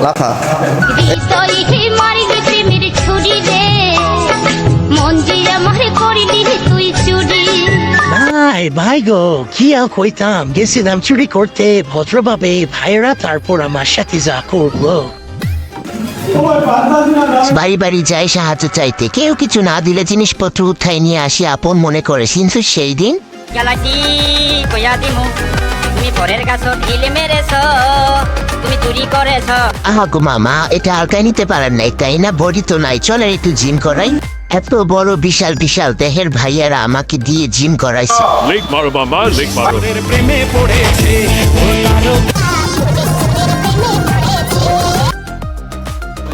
লাফা ভাই গো কি আর কইতাম, গেছিলাম চুরি করতে ভদ্রভাবে, ভাইয়েরা তারপর আমার সাথে যা করবো। বাড়ি বাড়ি যাই সাহায্য চাইতে, কেউ কিছু না দিলে জিনিসপত্র উঠাই নিয়ে আসি আপন মনে করে, কিন্তু সেই দিন তুমি পরের কাছে ঢিলে মেরেছো, তুমি চুরি করেছো। আহা গো মামা, এটা আলকাই নিতে পারেন নাই তাই না? বডি তো নাই, চলেন একটু জিম করাই। এত বড় বিশাল বিশাল দেহের ভাইয়ারা আমাকে দিয়ে জিম করাইছে। লিক মারো মামা, লিক মারো।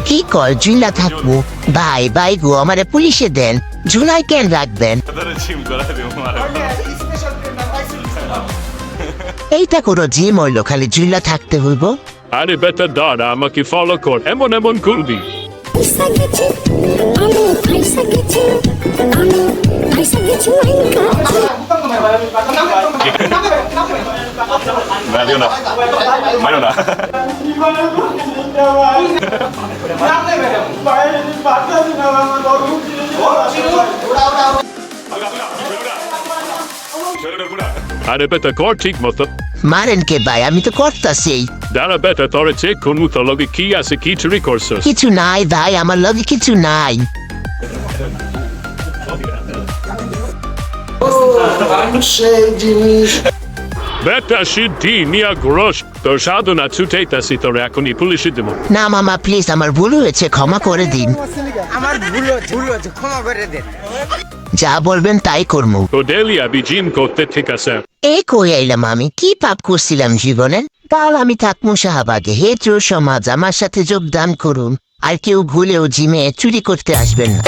কি কয় জুইলা থাকবো? ভাই ভাই গো, আমারে পুলিশে দেন, ঝুলাই কেন রাখবেন? এইটা কোনো জিম হইলো, খালি জুইলা থাকতে হইব? আরে বেটা দাঁড়া, আমাকে ফলো কর, এমন এমন করবি। আরে বেটা কর ঠিক মতো। মারেন কে ভাই, আমি তো করতাছি। দাঁড়া বেটা, তোরে চেক করবো তোর লগে কি আছে, কি চুরি করছো। কিছু নাই ভাই, আমার লগে কিছু নাই। বেটা সিদ্ধি নিয়া গ্রস, তোর সাধনা ছুটাইতাছি, তোর এখনই পুলিশে দেবো। না মামা প্লিজ, আমার ভুল হয়েছে, ক্ষমা করে দিন। আমার ভুল হয়েছে, ক্ষমা করে দেন। যা বলবেন তাই করবো। তো ডেলি আমি জিম করতে, ঠিক আছে। এই কই আইলাম আমি, কি পাপ করছিলাম জীবনে? কাল আমি থাকবো শাহবাগে, হেত্র সমাজ আমার সাথে যোগদান করুন, আর কেউ ভুলেও জিমে চুরি করতে আসবেন না।